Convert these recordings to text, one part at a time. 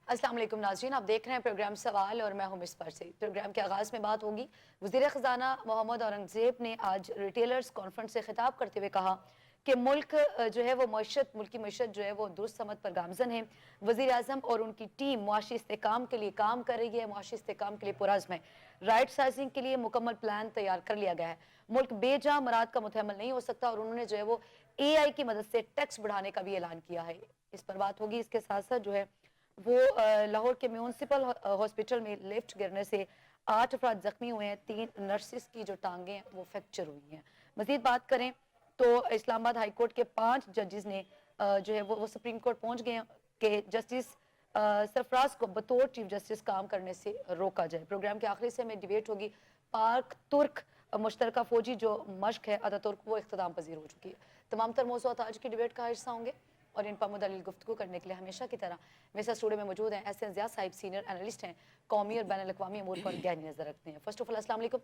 السلام علیکم ناظرین، آپ دیکھ رہے ہیں پروگرام سوال اور میں ہوں مسپر سے۔ پروگرام کے آغاز میں بات ہوگی۔ وزیر خزانہ محمد اورنگزیب نے آج ریٹیلرز کانفرنس سے خطاب کرتے ہوئے کہا کہ ملک جو ہے وہ ملکی معیشت جو ہے وہ درست سمت پر گامزن ہے۔ وزیر اعظم اور ان کی ٹیم معاشی استحکام کے لیے کام کر رہی ہے، معاشی استحکام کے لیے پرعزم ہے۔ رائٹ سائزنگ کے لیے مکمل پلان تیار کر لیا گیا ہے۔ ملک بے جا مراد کا متحمل نہیں ہو سکتا، اور انہوں نے جو ہے وہ اے آئی کی مدد سے ٹیکس بڑھانے کا بھی اعلان کیا ہے۔ اس پر بات ہوگی۔ اس کے ساتھ ساتھ جو ہے وہ لاہور کے میونسپل ہاسپٹل میں لفٹ گرنے سے 8 افراد زخمی ہوئے ہیں، 3 نرسز کی جو ٹانگیں ہیں وہ فریکچر ہوئی ہیں۔ مزید بات کریں تو اسلام آباد ہائی کورٹ کے 5 ججز نے جو ہے وہ سپریم کورٹ پہنچ گئے ہیں کہ جسٹس سرفراز کو بطور چیف جسٹس کام کرنے سے روکا جائے۔ پروگرام کے آخری سے میں ڈیبیٹ ہوگی۔ پاک ترک مشترکہ فوجی جو مشق ہے اتا ترک، وہ اختتام پذیر ہو چکی ہے۔ تمام تر موضوعات آج کی ڈیبیٹ کا حصہ ہوں گے، اور ان پر مدلل گفتگو کرنے کے لیے ہمیشہ کی طرح میرے ساتھ اسٹوڈیو میں موجود ہیں احسن ضیاء صاحب، سینئر اینالسٹ ہیں، قومی اور بین الاقوامی امور پر گہری نظر رکھتے ہیں۔ فرسٹ آف آل السلام علیکم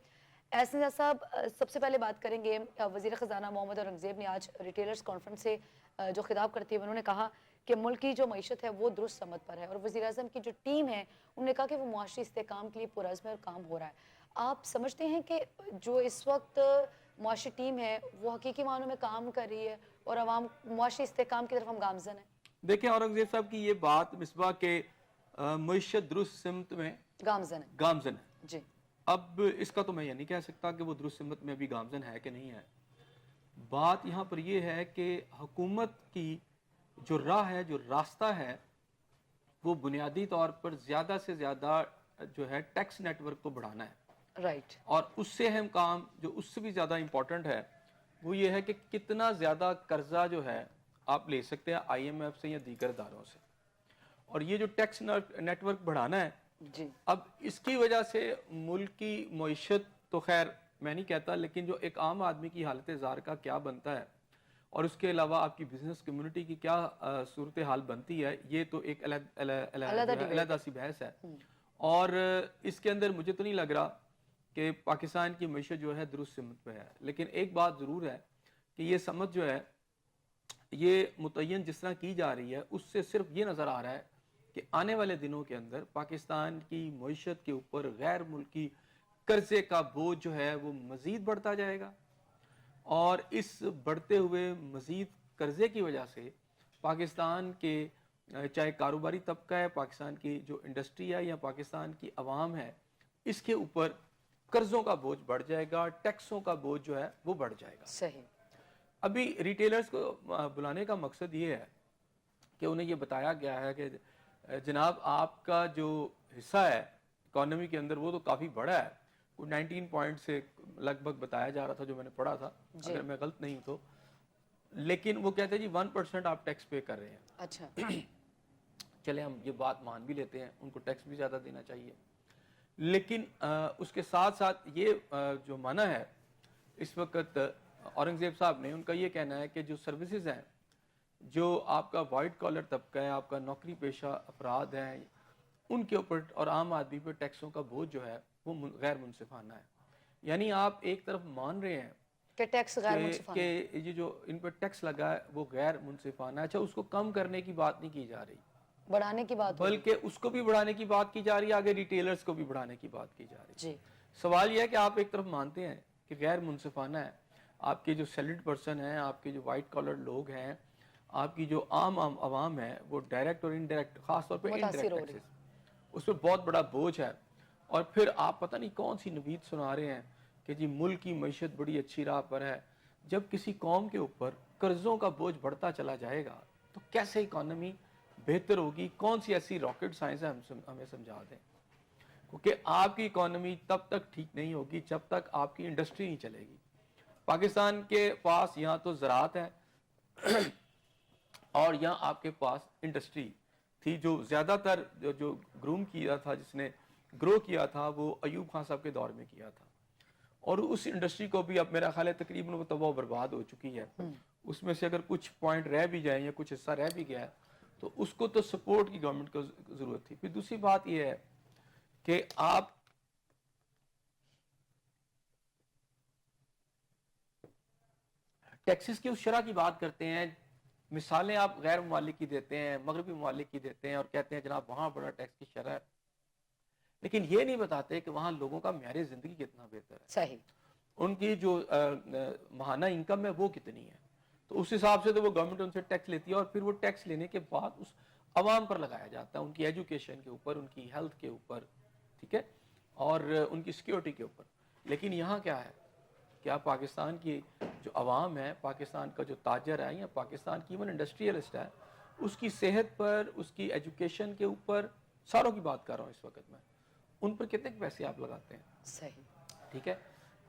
احسن ضیاء صاحب۔ سب سے پہلے بات کریں گے، وزیر خزانہ محمد اورنگزیب نے آج ریٹیلرز کانفرنس سے جو خطاب کرتے ہوئے انہوں نے کہا کہ ملک کی جو معیشت ہے وہ درست سمت پر ہے، اور وزیر اعظم کی جو ٹیم ہے انہوں نے کہا کہ وہ معاشی استحکام کے لیے پرعزم ہے اور کام ہو رہا ہے۔ آپ سمجھتے ہیں کہ جو اس وقت معاشی ٹیم ہے وہ حقیقی معنوں میں کام کر رہی ہے اور عوام معاشی استحکام کی طرف ہم گامزن ہیں؟ دیکھیں اورنگزیب صاحب کی یہ بات مصباح کے معیشت درست سمت میں گامزن ہے۔ جی اب اس کا تو میں یہ نہیں کہہ سکتا کہ وہ درست سمت میں بھی گامزن ہے کہ نہیں ہے۔ بات یہاں پر یہ ہے کہ حکومت کی جو راہ ہے، جو راستہ ہے، وہ بنیادی طور پر زیادہ سے زیادہ جو ہے ٹیکس نیٹ ورک کو بڑھانا ہے۔ رائٹ۔ اور اس سے اہم کام جو اس سے بھی زیادہ امپورٹنٹ ہے وہ یہ ہے کہ کتنا زیادہ قرضہ جو ہے آپ لے سکتے ہیں آئی ایم ایف سے یا دیگر اداروں سے، اور یہ جو ٹیکس نیٹ ورک بڑھانا ہے جی اب اس کی وجہ سے ملک کی معیشت تو خیر میں نہیں کہتا، لیکن جو ایک عام آدمی کی حالت زار کا کیا بنتا ہے، اور اس کے علاوہ آپ کی بزنس کمیونٹی کی کیا صورتحال بنتی ہے، یہ تو ایک علیحدہ سی بحث ہے۔ اور اس کے اندر مجھے تو نہیں لگ رہا کہ پاکستان کی معیشت جو ہے درست سمت پہ ہے، لیکن ایک بات ضرور ہے کہ یہ سمت جو ہے یہ متعین جس طرح کی جا رہی ہے اس سے صرف یہ نظر آ رہا ہے کہ آنے والے دنوں کے اندر پاکستان کی معیشت کے اوپر غیر ملکی قرضے کا بوجھ جو ہے وہ مزید بڑھتا جائے گا، اور اس بڑھتے ہوئے مزید قرضے کی وجہ سے پاکستان کے چاہے کاروباری طبقہ ہے، پاکستان کی جو انڈسٹری ہے یا پاکستان کی عوام ہے، اس کے اوپر قرضوں کا بوجھ بڑھ جائے گا، ٹیکسوں کا بوجھ جو ہے وہ بڑھ جائے گا۔ صحیح۔ ابھی ریٹیلرز کو بلانے کا مقصد یہ ہے کہ انہیں یہ بتایا گیا ہے کہ جناب آپ کا جو حصہ ہے اکانومی کے اندر وہ تو کافی بڑا ہے، کوئی 19 پوائنٹ سے لگ بھگ بتایا جا رہا تھا جو میں نے پڑھا تھا، اگر میں غلط نہیں ہوں تو، لیکن وہ کہتے ہیں جی 1% آپ ٹیکس پے کر رہے ہیں۔ اچھا چلے ہم یہ بات مان بھی لیتے ہیں، ان کو ٹیکس بھی زیادہ دینا چاہیے، لیکن اس کے ساتھ ساتھ یہ جو مانا ہے اس وقت اورنگزیب صاحب نے، ان کا یہ کہنا ہے کہ جو سروسز ہیں، جو آپ کا وائٹ کالر طبقہ ہے، آپ کا نوکری پیشہ افراد ہیں، ان کے اوپر اور عام آدمی پر ٹیکسوں کا بوجھ جو ہے وہ غیر منصفانہ ہے۔ یعنی آپ ایک طرف مان رہے ہیں کہ ٹیکس غیر منصفانہ کہ یہ جو ان پر ٹیکس لگا ہے وہ غیر منصفانہ ہے۔ اچھا، اس کو کم کرنے کی بات نہیں کی جا رہی، بڑھانے کی بات ہوگی۔ بلکہ اس کو بھی بڑھانے کی بات کی جا رہی ہے، آگے ریٹیلرز کو بھی بڑھانے کی بات کی جا رہی ہے۔ جی سوال یہ ہے کہ آپ ایک طرف مانتے ہیں کہ غیر منصفانہ ہے، آپ کے جو سیلڈ پرسن ہیں، آپ کے جو وائٹ کالر لوگ ہیں، آپ کی جو عام عوام ہے، وہ ڈائریکٹ اور انڈائریکٹ، خاص طور پہ متاثر ہو انڈائریکٹ رہی، ٹیکسز، اس پہ بہت بڑا بوجھ ہے، اور پھر آپ پتہ نہیں کون سی نوید سنا رہے ہیں کہ جی ملک کی معیشت بڑی اچھی راہ پر ہے۔ جب کسی قوم کے اوپر قرضوں کا بوجھ بڑھتا چلا جائے گا تو کیسے اکانومی بہتر ہوگی؟ کون سی ایسی راکٹ سائنس ہے ہمیں سمجھا دیں، کیونکہ آپ کی اکانومی تب تک ٹھیک نہیں ہوگی جب تک آپ کی انڈسٹری نہیں چلے گی۔ پاکستان کے پاس یہاں تو زراعت ہے اور یہاں آپ کے پاس انڈسٹری تھی، جو زیادہ تر جو گروم کیا تھا، جس نے گرو کیا تھا، وہ ایوب خان صاحب کے دور میں کیا تھا، اور اس انڈسٹری کو بھی اب میرا خیال ہے تقریباً وہ تباہ و برباد ہو چکی ہے۔ اس میں سے اگر کچھ پوائنٹ رہ بھی جائیں یا کچھ حصہ رہ بھی گیا ہے تو اس کو تو سپورٹ کی گورنمنٹ کو ضرورت تھی۔ پھر دوسری بات یہ ہے کہ آپ ٹیکسز کی اس شرح کی بات کرتے ہیں مثالیں آپ غیر ممالک کی دیتے ہیں, مغربی ممالک کی دیتے ہیں اور کہتے ہیں جناب وہاں بڑا ٹیکس کی شرح ہے, لیکن یہ نہیں بتاتے کہ وہاں لوگوں کا معیار زندگی کتنا بہتر ہے, صحیح. ان کی جو ماہانہ انکم ہے وہ کتنی ہے. تو اس حساب سے تو وہ گورنمنٹ ان سے ٹیکس لیتی ہے, اور پھر وہ ٹیکس لینے کے بعد اس عوام پر لگایا جاتا ہے, ان کی ایجوکیشن کے اوپر, ان کی ہیلتھ کے اوپر, ٹھیک ہے, اور ان کی سیکیورٹی کے اوپر. لیکن یہاں کیا ہے, کیا پاکستان کی جو عوام ہے, پاکستان کا جو تاجر ہے یا پاکستان کی ایون انڈسٹریلسٹ ہے, اس کی صحت پر, اس کی ایجوکیشن کے اوپر, ساروں کی بات کر رہا ہوں اس وقت میں, ان پر کتنے پیسے آپ لگاتے ہیں؟ صحیح. ٹھیک ہے.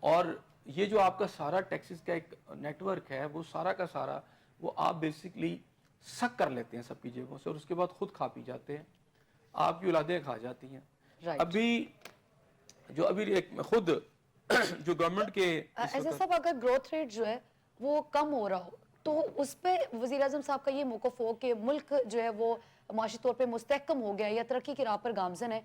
اور یہ جو آپ کا سارا ٹیکسز کا ایک نیٹ ورک ہے, وہ سارا کا سارا وہ آپ بیسکلی سک کر لیتے ہیں سب کی جیبوں سے, اور اس کے بعد خود کھا پی جاتے ہیں, آپ کی اولادیں کھا جاتی ہیں. رائٹ. ابھی ایک خود جو گورنمنٹ کے ایسا صاحب اگر گروتھ ریٹ جو ہے وہ کم ہو رہا ہو تو اس پہ وزیر اعظم صاحب کا یہ موقف ہو کہ ملک جو ہے وہ معاشی طور پہ مستحکم ہو گیا یا ترقی کی راہ پر گامزن ہے,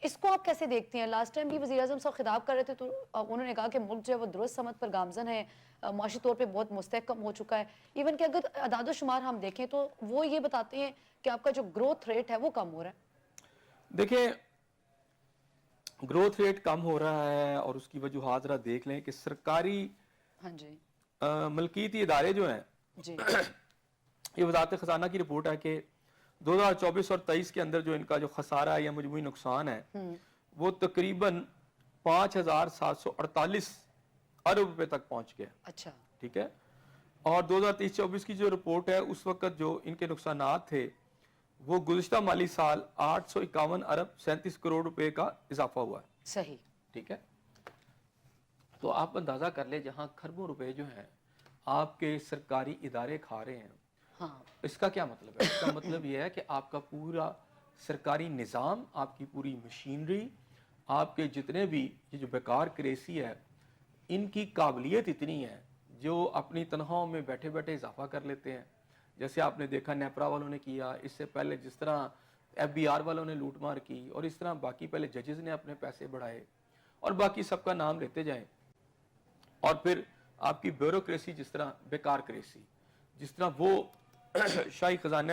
اس کو آپ کیسے دیکھتے ہیں؟ لاسٹ ٹائم بھی وزیر اعظم صاحب خطاب کر رہے تھے تو انہوں نے کہا کہ ملک جو ہے وہ درست سمت پر گامزن ہے, معاشی طور پہ بہت مستحکم ہو چکا ہے. ایون کہ اگر اعداد و شمار ہم دیکھیں تو وہ یہ بتاتے ہیں کہ آپ کا جو گروتھ ریٹ ہے وہ کم ہو رہا ہے. دیکھیں, گروتھ ریٹ کم ہو رہا ہے اور اس کی وجوہات ذرا دیکھ لیں کہ سرکاری ہاں جی. ملکیتی ادارے جو ہیں, جی. یہ وزارت خزانہ کی رپورٹ ہے کہ 2024 اور 23 کے اندر جو ان کا جو خسارہ ہے یا مجموعی نقصان ہے وہ تقریباً 5,748 ارب روپے تک پہنچ گیا. اچھا. ٹھیک ہے. اور 2023-24 کی جو رپورٹ ہے اس وقت جو ان کے نقصانات تھے وہ گزشتہ مالی سال 851 ارب 37 کروڑ روپے کا اضافہ ہوا ہے. صحیح. ٹھیک ہے. تو آپ اندازہ کر لیں جہاں کھربوں روپے جو ہیں آپ کے سرکاری ادارے کھا رہے ہیں, ہاں. اس کا کیا مطلب ہے؟ اس کا مطلب یہ ہے کہ آپ کا پورا سرکاری نظام, آپ کی پوری مشینری, آپ کے جتنے بھی یہ جو بیکار کریسی ہے, ان کی قابلیت اتنی ہے جو اپنی تنخواہوں میں بیٹھے بیٹھے اضافہ کر لیتے ہیں. جیسے آپ نے دیکھا نیپرا والوں نے کیا, اس سے پہلے جس طرح ایف بی آر والوں نے لوٹ مار کی, اور اس طرح باقی پہلے ججز نے اپنے پیسے بڑھائے, اور باقی سب کا نام لیتے جائیں. اور پھر آپ کی بیوروکریسی جس طرح بیکار کریسی, جس طرح وہ شاہی خزانہ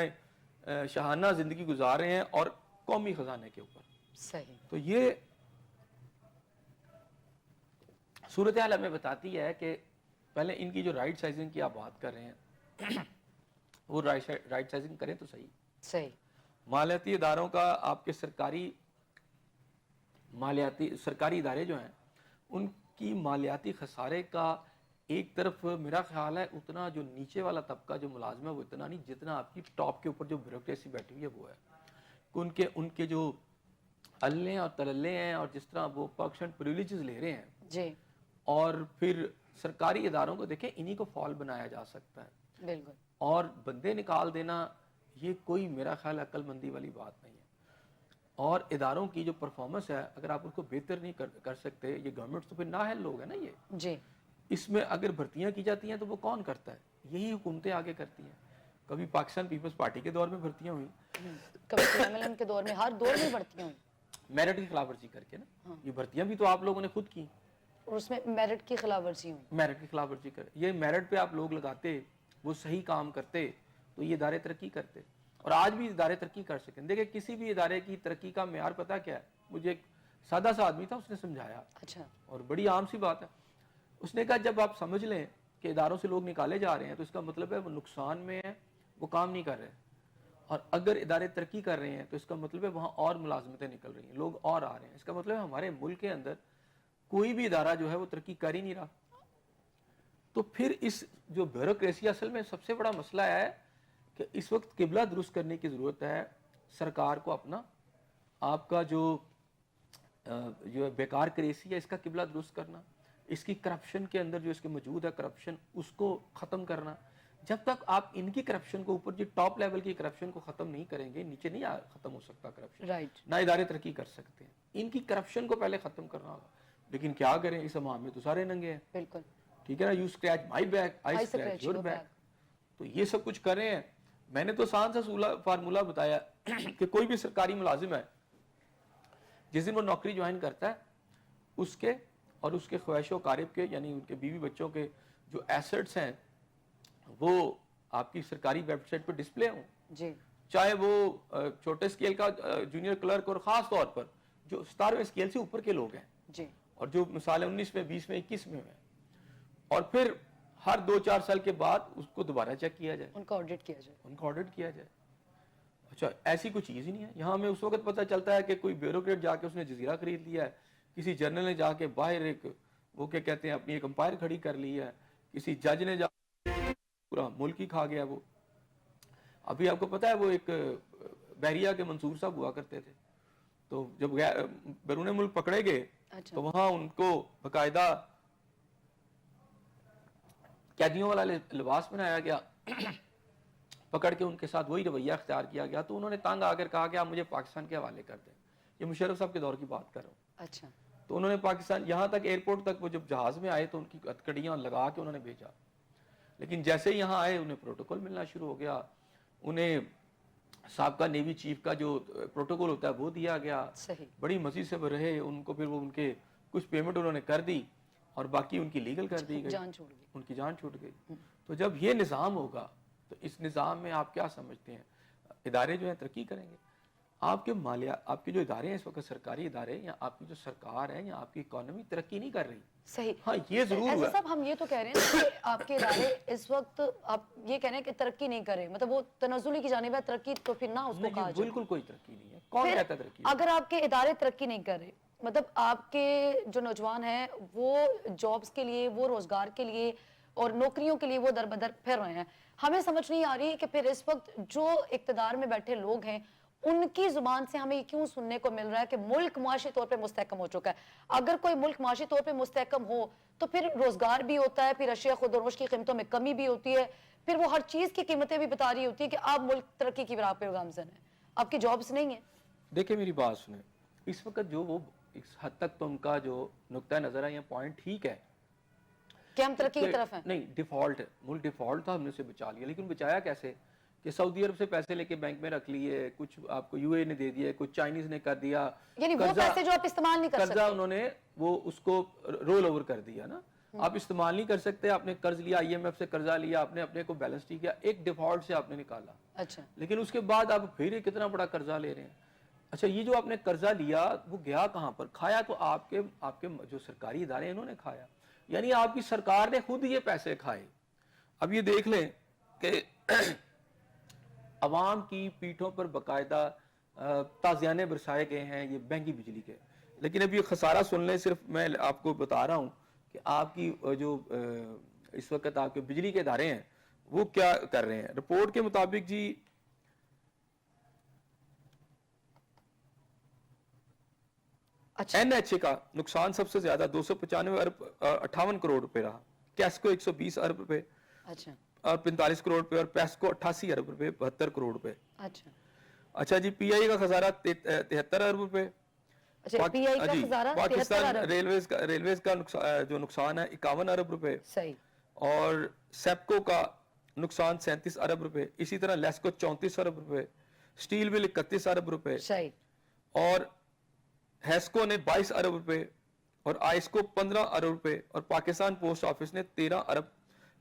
شاہانہ زندگی گزار رہے ہیں اور قومی خزانے کے اوپر. صحیح. تو یہ صورتحال ہمیں بتاتی ہے کہ پہلے ان کی جو رائٹ سائزنگ کی آپ بات کر رہے ہیں وہ رائٹ سائزنگ کریں تو صحیح. صحیح. مالیاتی اداروں کا, آپ کے سرکاری ادارے جو ہیں ان کی مالیاتی خسارے کا ایک طرف میرا خیال ہے اتنا جو نیچے والا طبقہ جو ملازم ہے وہ اتنا نہیں جتنا آپ کی ٹاپ کے اوپر جو بیوروکریسی بیٹھی ہوئی ہے وہ ہے. ان کے جو اللہ اور تللے ہیں, اور جس طرح وہ پرکس اینڈ پریویلیجز لے رہے ہیں, جی. اور پھر سرکاری اداروں کو دیکھیں انہی کو فال بنایا جا سکتا ہے. بالکل. اور بندے نکال دینا یہ کوئی میرا خیال عقل مندی والی بات نہیں ہے. اور اداروں کی جو پرفارمنس ہے اگر آپ اس کو بہتر نہیں کر سکتے, یہ گورنمنٹ تو پھر نااہل لوگ ہیں نا یہ. جی. اس میں اگر بھرتیاں کی جاتی ہیں تو وہ کون کرتا ہے؟ یہی حکومتیں آگے کرتی ہیں. کبھی پاکستان پیپلز پارٹی کے دور میں بھرتیاں ہوئیں, کبھی PMLN کے دور میں, ہر دور میں بڑھتی ہوئی میرٹ کی خلاف ورزی کر کے نا. یہ بھرتیاں بھی تو آپ لوگوں نے خود کی, اور اس میں میرٹ کی خلاف ورزی ہوئی. میرٹ کی خلاف ورزی کر, یہ میرٹ پہ آپ لوگ لگاتے, وہ صحیح کام کرتے تو یہ ادارے ترقی کرتے. اور آج بھی ادارے ترقی کر سکیں. دیکھیں کسی بھی ادارے کی ترقی کا معیار پتہ کیا ہے؟ مجھے ایک سادہ سا آدمی تھا, اس نے سمجھایا, اچھا. اور بڑی عام سی بات ہے. اس نے کہا جب آپ سمجھ لیں کہ اداروں سے لوگ نکالے جا رہے ہیں تو اس کا مطلب ہے وہ نقصان میں ہے, وہ کام نہیں کر رہے. اور اگر ادارے ترقی کر رہے ہیں تو اس کا مطلب ہے وہاں اور ملازمتیں نکل رہی ہیں, لوگ اور آ رہے ہیں. اس کا مطلب ہے ہمارے ملک کے اندر کوئی بھی ادارہ جو ہے وہ ترقی کر ہی نہیں رہا. تو پھر اس جو بیوروکریسی اصل میں سب سے بڑا مسئلہ ہے کہ اس وقت قبلہ درست کرنے کی ضرورت ہے سرکار کو. اپنا آپ کا جو بیکار کریسی ہے اس کا قبلہ درست کرنا, اس کی کرپشن کے اندر جو اس کے موجود ہے کرپشن اس کو ختم کرنا. جب تک آپ ان کی کرپشن کو اوپر جو ٹاپ لیول کی کرپشن کو ختم نہیں کریں گے, نیچے نہیں ختم ہو سکتا کرپشن, رائٹ. نہ ادارے ترقی کر سکتے ہیں. ان کی کرپشن کو پہلے ختم کرنا ہوگا. لیکن کیا کریں, اس عوام میں تو سارے ننگے ہیں. بالکل. ٹھیک ہے نا, you scratch my back I scratch your back. تو یہ سب کچھ کر رہے ہیں. میں نے تو آسان سا فارمولہ بتایا کہ کوئی بھی سرکاری ملازم ہے جس دن وہ نوکری جوائن کرتا ہے اس کے اور اس کے خواہش و قارب کے, یعنی ان کے بیوی بچوں کے جو ایسٹس ہیں وہ آپ کی سرکاری ویب سائٹ پہ ڈسپلے ہوں, جی چاہے وہ چھوٹے سکیل کا جونیئر کلرک اور خاص طور پر جو 17ویں سکیل سے اوپر کے لوگ ہیں, جی اور جو مثالیں 19 میں 20 میں 21 میں ہیں, اور پھر ہر 2-4 سال کے بعد اس کو دوبارہ چیک کیا جائے, ان کا آڈٹ کیا جائے. ان کو آڈٹ کیا جائے. اچھا ایسی کوئی چیز ہی نہیں ہے یہاں. ہمیں اس وقت پتہ چلتا ہے کہ کوئی بیوروکریٹ جا کے اس نے جزیرہ خرید لیا ہے, کسی جنرل نے جا کے باہر ایک وہ کیا کہتے ہیں اپنی ایک امپائر کھڑی کر لی ہے, کسی جج نے جا پورا ملک ہی کھا گیا. وہ ابھی آپ کو پتا ہے وہ ایک بحریہ کے منصور صاحب ہوا کرتے تھے, تو جب بیرون ملک پکڑے گئے تو وہاں ان کو باقاعدہ قیدیوں والا لباس بنایا گیا, پکڑ کے ان کے ساتھ وہی رویہ اختیار کیا گیا. تو انہوں نے تنگ آ کر کہا کہ آپ مجھے پاکستان کے حوالے کر دیں. یہ مشرف صاحب کے دور کی بات کر رہا ہوں. اچھا تو انہوں نے پاکستان یہاں تک ایئرپورٹ تک وہ جب جہاز میں آئے تو ان کی ہتکڑیاں لگا کے انہوں نے بھیجا, لیکن جیسے ہی یہاں آئے انہیں پروٹوکول ملنا شروع ہو گیا. انہیں سابقہ نیوی چیف کا جو پروٹوکول ہوتا ہے وہ دیا گیا, صحیح. بڑی مزے سے وہ رہے. ان کو پھر وہ ان کے کچھ پیمنٹ انہوں نے کر دی اور باقی ان کی لیگل کر دی گئی, جان چھوڑ گئی. ان کی جان چھوٹ گئی. تو جب یہ نظام ہوگا تو اس نظام میں آپ کیا سمجھتے ہیں ادارے جو ہیں ترقی کریں گے؟ آپ کے آپ کے جو ادارے ہیں اس وقت سرکاری ادارے یا آپ کی جو سرکار ہے یا آپ کی اکانومی ترقی نہیں کر رہی. صحیح. ہاں یہ ضرور ہوا. صاحب ہم یہ تو کہہ رہے ہیں کہ آپ کے ادارے اس وقت آپ یہ کہہ رہے ہیں کہ ترقی نہیں کر رہے, مطلب وہ تنزلی کی جانب ہے, ترقی تو پھر نہ اس کو کہا جائے. بالکل کوئی ترقی نہیں ہے. کون کہتا ہے ترقی؟ اگر آپ کے ادارے ترقی نہیں کر رہے, مطلب آپ کے جو نوجوان ہیں وہ جابز کے لیے, وہ روزگار کے لیے اور نوکریوں کے لیے وہ در بدر پھر رہے ہیں, ہمیں سمجھ نہیں آ رہی کہ پھر اس وقت جو اقتدار میں بیٹھے لوگ ہیں ان کی زبان سے ہمیں کیوں سننے کو مل رہا ہے کہ ملک معاشی طور پہ مستحکم ہو چکا ہے. اگر کوئی ملک معاشی طور پہ مستحکم ہو تو پھر روزگار بھی ہوتا ہے, پھر اشیاء خود فروش کی قیمتوں میں کمی بھی ہوتی ہے, پھر وہ ہر چیز کی قیمتیں بھی بتا رہی ہوتی ہے کہ آپ ملک ترقی کی راہ پہ گامزن ہیں, آپ کی جابز نہیں ہیں. دیکھیں میری بات سنیں, اس وقت جو وہ اس حد تک تو ان کا جو نقطہ نظر ہے یا پوائنٹ ٹھیک ہے کہ ہم ترقی کی طرف ہیں. نہیں, ڈیفالٹ ہے, ملک ڈیفالٹ تھا, ہم نے اسے بچا لیا. لیکن بچایا کیسے کہ سعودی عرب سے پیسے لے کے بینک میں رکھ لیے, کچھ آپ کو یو اے نے دے دیا, کچھ چائنیز نے کر دیا, یعنی وہ پیسے جو آپ استعمال نہیں کر سکتے, قرضہ انہوں نے وہ اس کو رول اوور کر دیا نا. آپ استعمال نہیں کر سکتے, آپ نے قرض لیا, آئی ایم ایف سے قرضہ لیا, آپ نے اپنے کو بیلنس ٹھیک کیا, ایک ڈیفالٹ سے آپ نے نکالا. اچھا, لیکن اس کے بعد آپ پھر کتنا بڑا قرضہ لے رہے ہیں. اچھا یہ جو آپ نے قرضہ لیا وہ گیا کہاں پر؟ کھایا تو آپ کے جو سرکاری ادارے ہیں انہوں نے کھایا, یعنی آپ کی سرکار نے خود یہ پیسے کھائے. اب یہ دیکھ لیں کہ عوام کی پیٹھوں پر باقاعدہ تازیانے برسائے گئے ہیں یہ مہنگی بجلی کے. لیکن اب یہ خسارہ سن لیں, صرف میں آپ کو بتا رہا ہوں کہ آپ کی جو اس وقت آپ کے بجلی کے ادارے ہیں وہ کیا کر رہے ہیں. رپورٹ کے مطابق جی این ایچ اے کا نقصان سب سے زیادہ 295 ارب 58 کروڑ روپے رہا, کیسکو 120 ارب روپے اور 45 کروڑ روپے, اور پیسکو 88 ارب روپے 72 کروڑ روپے. اچھا جی پی آئی کا خسارہ 73 ارب روپے. پاکستان ریلویز کا جو نقصان ہے 51 ارب روپے, اور سیپکو کا نقصان 37 ارب روپے, اسی طرح لیسکو 34 ارب روپے, سٹیل مل 31 ارب روپے, اور ہیسکو نے 22 ارب روپے, اور آئسکو 15 ارب روپے, اور پاکستان پوسٹ آفس نے 13 ارب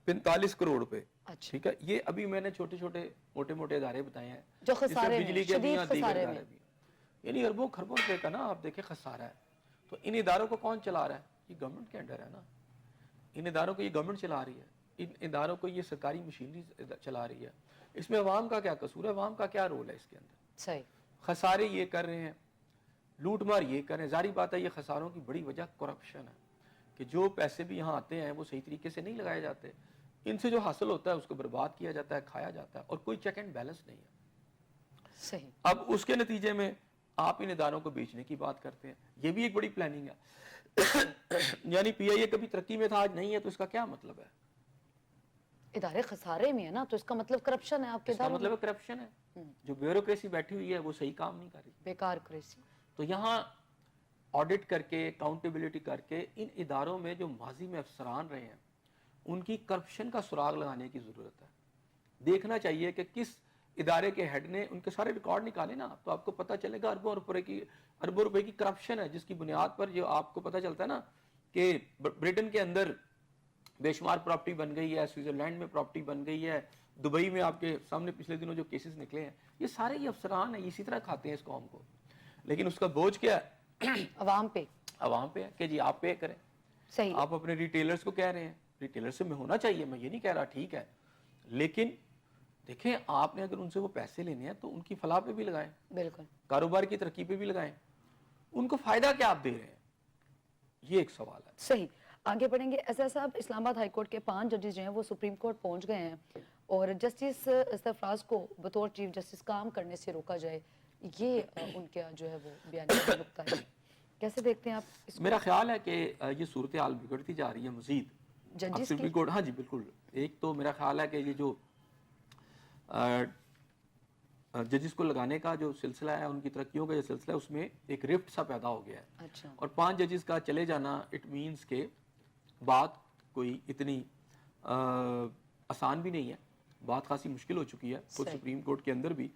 45 کروڑ روپے. ٹھیک ہے, یہ ابھی میں نے چھوٹے چھوٹے موٹے موٹے ادارے بتائے ہیں جو خسارے بجلی کے بھی دیگر ادارے بھی, یعنی اربوں خربوں روپے کا نا آپ دیکھیں خسارہ ہے. تو ان اداروں کو کون چلا رہا ہے؟ یہ گورنمنٹ کے انڈر ہے نا. ان اداروں کو یہ گورنمنٹ چلا رہی ہے, ان اداروں کو یہ سرکاری مشینری چلا رہی ہے. اس میں عوام کا کیا قصور ہے؟ عوام کا کیا رول ہے اس کے اندر؟ خسارے یہ کر رہے ہیں, لوٹ مار یہ کر رہے ہیں. ظاہری بات ہے یہ خساروں کی بڑی وجہ کرپشن ہے کہ جو پیسے بھی یہاں آتے ہیں وہ صحیح طریقے سے نہیں لگائے جاتے, ان سے جو حاصل ہوتا ہے اس کو برباد کیا جاتا ہے, کھایا جاتا ہے, اور کوئی چیک اینڈ بیلنس نہیں ہے. صحیح. اب اس کے نتیجے میں آپ ان اداروں کو بیچنے کی بات کرتے ہیں, یہ بھی ایک بڑی پلاننگ ہے. یعنی پی آئی اے کبھی ترقی میں تھا, آج نہیں ہے, تو اس کا کیا مطلب ہے؟ ادارے خسارے میں ہے نا, تو اس کا مطلب کرپشن ہے. آپ کے اداروں مطلب کرپشن ہے, جو بیوروکریسی بیٹھی ہوئی ہے وہ صحیح کام نہیں کر رہی, بیکار کریسی. تو یہاں آڈٹ کر کے اکاؤنٹیبلٹی کر کے ان اداروں میں جو ماضی میں افسران رہے ہیں ان کی کرپشن کا سراغ لگانے کی ضرورت ہے. دیکھنا چاہیے کہ کس ادارے کے ہیڈ نے ان کے سارے ریکارڈ نکالے نا, تو آپ کو پتہ چلے گا اربوں روپے کی کرپشن ہے, جس کی بنیاد پر جو آپ کو پتہ چلتا ہے نا کہ برٹن کے اندر بے شمار پراپرٹی بن گئی ہے, سوئٹزرلینڈ میں پراپرٹی بن گئی ہے, دبئی میں آپ کے سامنے پچھلے دنوں جو کیسز نکلے ہیں، یہ سارے یہ افسران ہیں، اسی طرح کھاتے ہیں اس قوم کو. لیکن اس کا بوجھ کیا ہے؟ عوام پہ. عوام پہ ہے کہ جی آپ پے کریں. صحیح. آپ اپنے ریٹیلرز کو کہہ رہے ہیں، ریٹیلر سے میں ہونا چاہیے، میں یہ نہیں کہہ رہا ٹھیک ہے، لیکن دیکھیں آپ نے اگر ان سے وہ پیسے لینے ہیں تو ان کی فلاح پہ بھی لگائیں، بالکل. کاروبار کی ترقی پہ بھی لگائیں. ان کو فائدہ کیا آپ دے رہے ہیں، یہ ایک سوال ہے. صحیح. آگے بڑھیں گے. ایسا صاحب، اسلام آباد ہائی کورٹ کے 5 ججز جو ہیں وہ سپریم کورٹ پہنچ گئے ہیں اور جسٹس سرفراز کو بطور چیف جسٹس کام کرنے سے روکا جائے، یہ ان کا جو ہے وہ بیانیہ کا نقطہ ہے. کیسے دیکھتے ہیں آپ اس کو؟ میرا خیال ہے کہ یہ صورتحال بگڑتی جا رہی ہے مزید. اب ججز کی. سپریم کورٹ، ہاں جی بالکل. ایک تو میرا خیال ہے کہ یہ جو ججز کو لگانے کا جو سلسلہ ہے، ان کی ترقیوں کا جو سلسلہ ہے، اس میں ایک رفٹ سا پیدا ہو گیا ہے. اچھا. اور 5 ججز کا چلے جانا اٹ مینس کہ بات کوئی اتنی آسان بھی نہیں ہے، بات خاصی مشکل ہو چکی ہے خود سپریم کورٹ کے اندر بھی.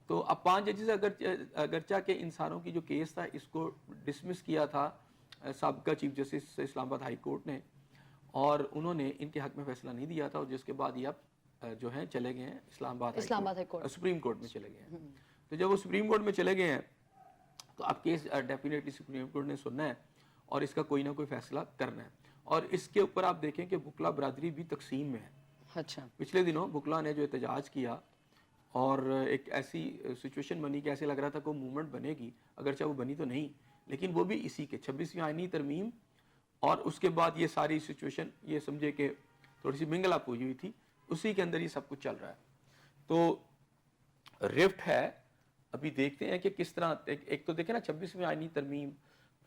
تو اب 5 ججز اگرچہ کہ انسانوں کی جو کیس تھا اس کو ڈسمس کیا تھا سابقہ چیف جسٹس اسلام آباد ہائی کورٹ نے، اور انہوں نے ان کے حق میں فیصلہ نہیں دیا تھا، اور جس کے بعد یہ اب جو ہیں چلے گئے ہیں اسلام آباد ہائی کورٹ، سپریم کورٹ میں چلے گئے ہیں. تو جب وہ سپریم کورٹ میں چلے گئے ہیں تو اب کیس ڈیفینیٹلی سپریم کورٹ نے سننا ہے اور اس کا کوئی نہ کوئی فیصلہ کرنا ہے. اور اس کے اوپر آپ دیکھیں کہ بکلا برادری بھی تقسیم میں ہے. اچھا. پچھلے دنوں بکلا نے جو احتجاج کیا اور ایک ایسی سچویشن بنی کہ ایسے لگ رہا تھا کہ وہ موومنٹ بنے گی، اگرچہ وہ بنی تو نہیں، لیکن وہ بھی اسی کے 26ویں آئینی ترمیم اور اس کے بعد یہ ساری سچویشن یہ سمجھے کہ تھوڑی سی منگل اپ ہوئی تھی، اسی کے اندر یہ سب کچھ چل رہا ہے. تو رفٹ ہے. ابھی دیکھتے ہیں کہ کس طرح ایک تو دیکھیں نا 26ویں آئینی ترمیم،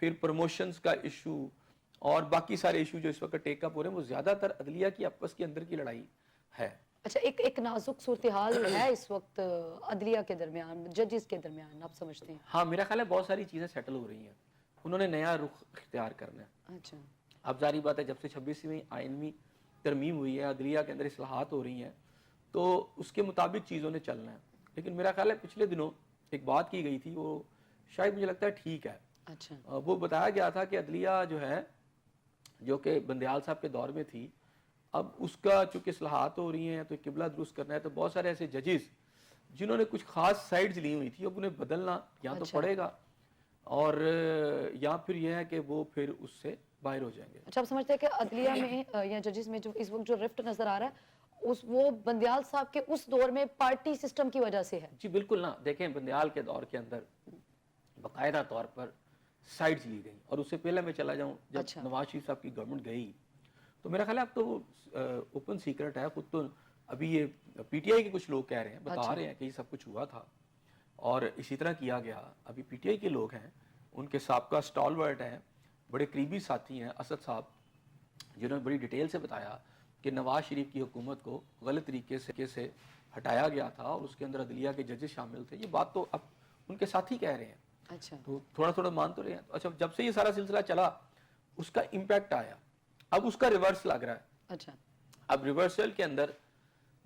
پھر پروموشنز کا ایشو اور باقی سارے ایشو جو اس وقت ٹیک اپ ہو رہے ہیں، وہ زیادہ تر عدلیہ کی آپس کے اندر کی لڑائی ہے. اچھا، ایک نازک صورتحال ہے اس وقت عدلیہ کے درمیان، ججز کے درمیان، آپ سمجھتے ہیں؟ ہاں میرا خیال ہے بہت ساری چیزیں سیٹل ہو رہی ہیں، انہوں نے نیا رخ اختیار کرنا ہے. اچھا. اب ظاہری بات ہے جب سے 26ویں آئینی ترمیم ہوئی ہے، عدلیہ کے اندر اصلاحات ہو رہی ہیں، تو اس کے مطابق چیزوں نے چلنا ہے. لیکن میرا خیال ہے پچھلے دنوں ایک بات کی گئی تھی، وہ شاید مجھے لگتا ہے ٹھیک ہے. اچھا. وہ بتایا گیا تھا کہ عدلیہ جو ہے، جو کہ بندیال صاحب کے دور میں تھی، اب اس کا چونکہ اصلاحات ہو رہی ہیں تو قبلہ درست کرنا ہے، تو بہت سارے ایسے ججز جنہوں نے کچھ خاص سائڈز لی ہوئی تھی اب انہیں بدلنا یا تو پڑے گا، اور یا پھر یہ ہے کہ وہ پھر اس سے باہر ہو جائیں گے. اچھا، آپ سمجھتے ہیں کہ عدلیہ میں یا ججز میں جو اس وقت جو رفٹ نظر آ رہا ہے وہ بندیال صاحب کے اس دور میں پارٹی سسٹم کی وجہ سے ہے؟ جی بالکل نا. دیکھیں بندیال کے دور کے اندر باقاعدہ طور پر سائڈز لی گئیں، اور اس سے پہلے میں چلا جاؤں جب نواز شریف صاحب کی گورنمنٹ گئی تو میرا خیال ہے اب تو وہ اوپن سیکرٹ ہے، خود تو ابھی یہ پی ٹی آئی کے کچھ لوگ کہہ رہے ہیں، بتا رہے ہیں کہ یہ سب کچھ ہوا تھا اور اسی طرح کیا گیا. ابھی پی ٹی آئی کے لوگ ہیں، ان کے سابقہ سٹالورٹ ہیں، بڑے قریبی ساتھی ہیں اسد صاحب، جنہوں نے بڑی ڈیٹیل سے بتایا کہ نواز شریف کی حکومت کو غلط طریقے سے ہٹایا گیا تھا اور اس کے اندر عدلیہ کے ججز شامل تھے. یہ بات تو اب ان کے ساتھی کہہ رہے ہیں. اچھا. تو تھوڑا مان تو رہے ہیں. اچھا، جب سے یہ سارا سلسلہ چلا اس کا امپیکٹ آیا، اب اس کا ریورس لگ رہا ہے. اچھا. اب ریورسل کے اندر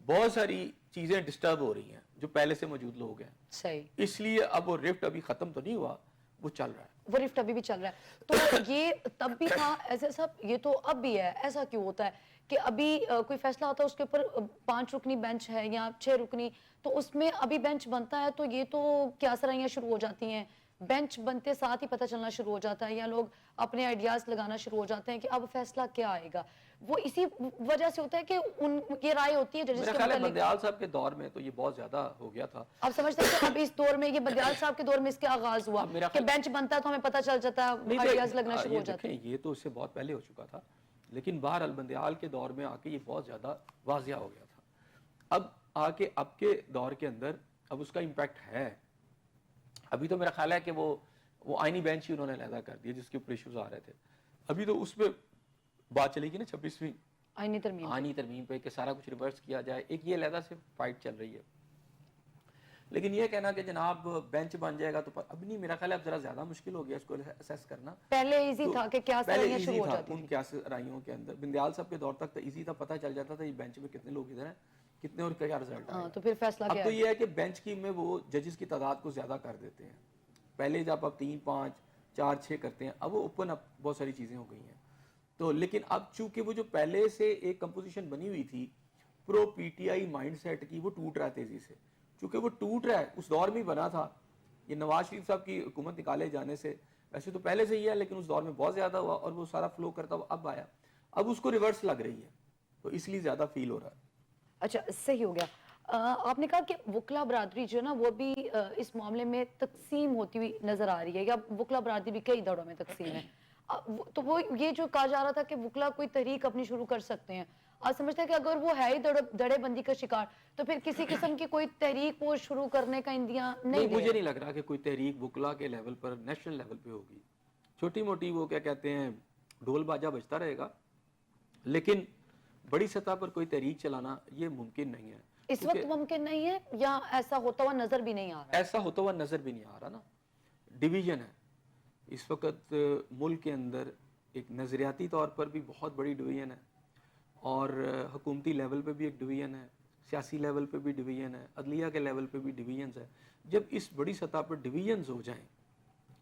بہت ساری چیزیں ڈسٹرب ہو رہی ہیں جو پہلے سے موجود لوگ ہیں. صحیح. اس لیے اب وہ رفٹ ابھی ختم تو نہیں ہوا، وہ چل رہا ہے. وہ رفٹ ابھی بھی چل رہا ہے. تو یہ تب بھی تھا ایسے صاحب، یہ تو اب بھی ہے. ایسا کیوں ہوتا ہے کہ ابھی کوئی فیصلہ ہوتا ہے اس کے اوپر 5 رکنی بینچ ہے یا 6 رکنی، تو اس میں ابھی بینچ بنتا ہے تو یہ تو کیا سرائیاں شروع ہو جاتی ہیں، بینچ بنتے ساتھ ہی پتہ چلنا شروع ہو جاتا ہے، یا لوگ اپنے آئیڈیاز لگانا شروع ہو جاتے ہیں کہ اب فیصلہ کیا آئے گا. وہ اسی وجہ سے ہوتا ہے کہ یہ رائے ہوتی ہے ججز کے متعلق. بندیال صاحب کے دور میں تو یہ بہت زیادہ ہو گیا تھا. آپ سمجھتے ہیں کہ اب اس دور میں، یہ بندیال صاحب کے دور میں اس کے آغاز ہوا کہ بینچ بنتا ہے تو ہمیں پتہ چل جاتا ہے، آئیڈیاز لگنا شروع ہو جاتے ہیں. یہ تو اس سے بہت پہلے ہو چکا تھا، لیکن بہرحال بندیال کے دور میں آ کے یہ بہت زیادہ واضح ہو گیا تھا. اب آ کے اب کے دور کے اندر اب اس کا امپیکٹ ہے. ابھی تو میرا خیال ہے کہ وہ آئینی بینچ ہی انہوں نے علیحدہ کر دیا جس کے اوپر ایشوز آ رہے تھے. ابھی تو اس پہ بات چلے گی نا 26ویں آئینی ترمیم پہ کہ سارا کچھ ریورس کیا جائے. ایک یہ علیحدہ سے فائٹ چل رہی ہے. لیکن یہ کہنا کہ جناب بینچ بن جائے گا تو اب نہیں، میرا خیال ہے اب ذرا زیادہ مشکل ہو گیا اس کو اسیس کرنا. پہلے ایزی تھا کہ کیا سرائیاں شروع ہو جاتی تھیں. ان کیا سرائیوں کے اندر بندیال صاحب کے دور تک تو ایزی تھا، پتہ چل جاتا تھا یہ بینچ میں کتنے لوگ ادھر ہیں، کتنے اور کیا رزلٹ آئے. تو پھر فیصلہ کیا ہے؟ اب تو یہ ہے کہ بینچ کی میں وہ ججز کی تعداد کو زیادہ کر دیتے ہیں. پہلے جب اب 3 5 4 6 کرتے ہیں، اب وہ اوپن اپ بہت ساری چیزیں ہو گئی ہیں. تو لیکن اب چونکہ وہ جو پہلے سے ایک کمپوزیشن بنی ہوئی تھی pro P T I mindset کی وہ ٹوٹ رہا ہے تیزی سے. چونکہ وہ ٹوٹ رہا ہے, اس دور میں بنا تھا یہ نواز شریف صاحب کی حکومت نکالے جانے سے, ویسے تو پہلے سے ہی ہے لیکن اس دور میں بہت زیادہ ہوا اور وہ سارا فلو کرتا ہوا اب آیا, اب اس کو ریورس لگ رہی ہے, تو اس لیے زیادہ فیل ہو رہا ہے. اچھا صحیح ہو گیا. آپ نے کہا کہ وکلا برادری جو ہے نا وہ بھی اس معاملے میں تقسیم ہوتی ہوئی نظر آ رہی ہے, یا وکلا برادری بھی کئی دھڑوں میں تقسیم ہے. تو وہ یہ جو کہا جا رہا تھا کہ وکلا کوئی تحریک اپنی شروع کر سکتے ہیں, آپ سمجھتے ہیں کہ اگر وہ ہے ہی دڑے بندی کا شکار تو پھر کسی قسم کی کوئی تحریک وہ شروع کرنے کا اندیا نہیں دے مجھے رہے؟ نہیں لگ رہا کہ کوئی تحریک وکلا کے لیول پر نیشنل لیول پہ ہوگی. چھوٹی موٹی وہ کیا کہتے ہیں ڈھول باجا بجتا رہے گا, لیکن بڑی سطح پر کوئی تحریک چلانا یہ ممکن نہیں ہے. اس وقت ممکن نہیں ہے یا ایسا ہوتا ہوا نظر بھی نہیں آ رہا؟ ایسا ہوتا ہوا نظر بھی نہیں آ رہا نا. ڈویژن ہے اس وقت ملک کے اندر, ایک نظریاتی طور پر بھی بہت بڑی ڈویژن ہے, اور حکومتی لیول پہ بھی ایک ڈویژن ہے, سیاسی لیول پہ بھی ڈویژن ہے, عدلیہ کے لیول پہ بھی ڈویژنز ہے. جب اس بڑی سطح پر ڈویژنز ہو جائیں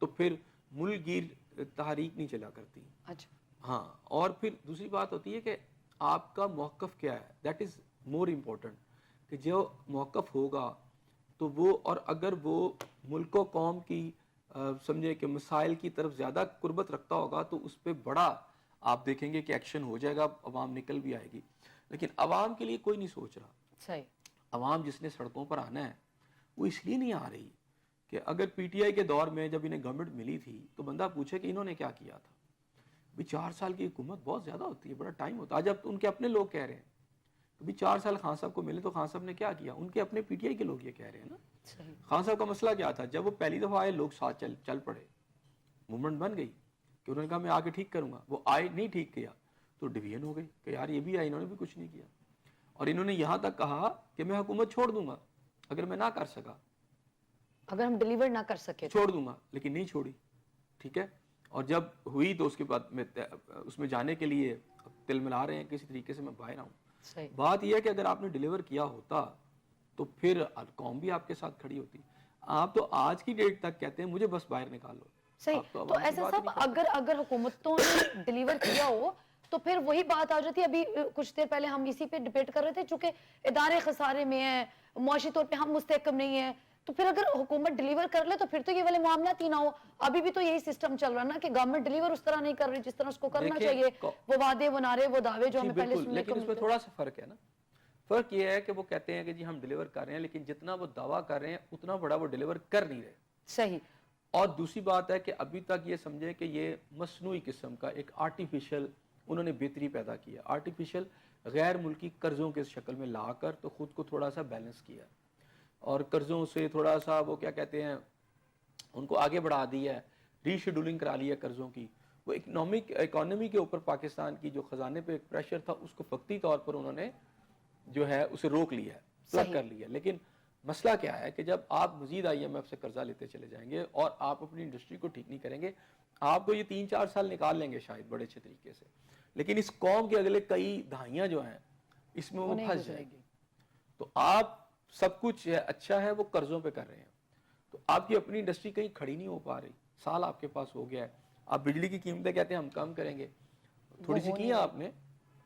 تو پھر ملک گیر تحریک نہیں چلا کرتی. اچھا ہاں, اور پھر دوسری بات ہوتی ہے کہ آپ کا موقف کیا ہے, دیٹ از مور امپورٹنٹ, کہ جو موقف ہوگا تو وہ, اور اگر وہ ملک و قوم کی سمجھے کہ مسائل کی طرف زیادہ قربت رکھتا ہوگا تو اس پہ بڑا آپ دیکھیں گے کہ ایکشن ہو جائے گا, عوام نکل بھی آئے گی. لیکن عوام کے لیے کوئی نہیں سوچ رہا. صحیح. عوام جس نے سڑکوں پر آنا ہے وہ اس لیے نہیں آ رہی کہ اگر پی ٹی آئی کے دور میں جب انہیں گورنمنٹ ملی تھی تو بندہ پوچھے کہ انہوں نے کیا کیا تھا. بھی 4 سال کی حکومت بہت زیادہ ہوتی ہے, بڑا ٹائم ہوتا ہے. آج اب ان کے اپنے لوگ کہہ رہے ہیں کہ بھی 4 سال خان صاحب کو ملے تو خان صاحب نے کیا کیا, ان کے اپنے پی ٹی آئی کے لوگ یہ کہہ رہے ہیں نا. خان صاحب کا مسئلہ کیا تھا, جب وہ پہلی دفعہ آئے لوگ ساتھ چل پڑے, موومنٹ بن گئی کہ انہوں نے کہا میں آ کے ٹھیک کروں گا. وہ آئے نہیں ٹھیک کیا تو ڈویژن ہو گئی کہ یار یہ بھی آئے, انہوں نے بھی کچھ نہیں کیا. اور انہوں نے یہاں تک کہا کہ میں حکومت چھوڑ دوں گا اگر میں نہ کر سکا, اگر ہم ڈیلیور نہ کر سکے چھوڑ دوں گا, لیکن نہیں چھوڑی. ٹھیک ہے, اور جب ہوئی تو اس کے بعد میں اس میں جانے کے لیے تل ملا رہے ہیں کسی طریقے سے میں باہر آؤں. بات یہ ہے کہ اگر آپ نے ڈیلیور کیا ہوتا تو پھر قوم بھی آپ کے ساتھ کھڑی ہوتی. آپ تو آج کی ڈیٹ تک کہتے ہیں مجھے بس باہر نکال لو. صحیح. تو ایسا صاحب اگر حکومتوں نے ڈیلیور کیا ہو تو پھر وہی بات آ جاتی ہے. ابھی کچھ دیر پہلے ہم اسی پہ ڈیبیٹ کر رہے تھے, چونکہ ادارے خسارے میں ہیں, معاشی طور پہ ہم مستحکم نہیں ہیں, تو پھر اگر حکومت ڈیلیور کر لے تو پھر تو یہ والے معاملات ہی نہ ہو. ابھی بھی تو یہی سسٹم چل رہا نا کہ گورنمنٹ ڈیلیور اس طرح نہیں کر رہی جس طرح اس کو کرنا چاہیے. وہ وعدے, وہ نعرے, وہ دعوے جو ہمیں پہلے سننے کو لیکن اس میں تھوڑا سا فرق ہے نا. فرق یہ ہے کہ وہ کہتے ہیں کہ جی ہم ڈیلیور کر رہے ہیں, لیکن جتنا وہ دعویٰ کر رہے ہیں اتنا بڑا وہ ڈیلیور کر نہیں رہے. صحیح. اور دوسری بات ہے کہ ابھی تک یہ سمجھے کہ یہ مصنوعی قسم کا ایک آرٹیفیشل انہوں نے بہتری پیدا کیا, آرٹیفیشل غیر ملکی قرضوں کے شکل میں لا کر تو خود کو تھوڑا سا بیلنس کیا, اور قرضوں سے تھوڑا سا وہ کیا کہتے ہیں ان کو آگے بڑھا دیا ہے, ری شیڈولنگ کرا لی ہے قرضوں کی. وہ اکانومی کے اوپر پاکستان کی جو خزانے پہ ایک پریشر تھا اس کو وقتی طور پر انہوں نے جو ہے اسے روک لیا ہے, پلگ کر لیا. لیکن مسئلہ کیا ہے کہ جب آپ مزید آئی ایم ایف سے قرضہ لیتے چلے جائیں گے اور آپ اپنی انڈسٹری کو ٹھیک نہیں کریں گے, آپ کو یہ 3-4 سال نکال لیں گے شاید بڑے اچھے طریقے سے, لیکن اس قوم کے اگلے کئی دہائیاں جو ہیں اس میں وہ پھنس جائیں گی. تو آپ سب کچھ اچھا ہے وہ قرضوں پہ کر رہے ہیں, تو آپ کی اپنی انڈسٹری کہیں کھڑی نہیں ہو پا رہی. سال آپ کے پاس ہو گیا ہے, آپ بجلی کی قیمتیں کہتے ہیں ہم کم کریں گے, تھوڑی سی کی ہیں آپ نے,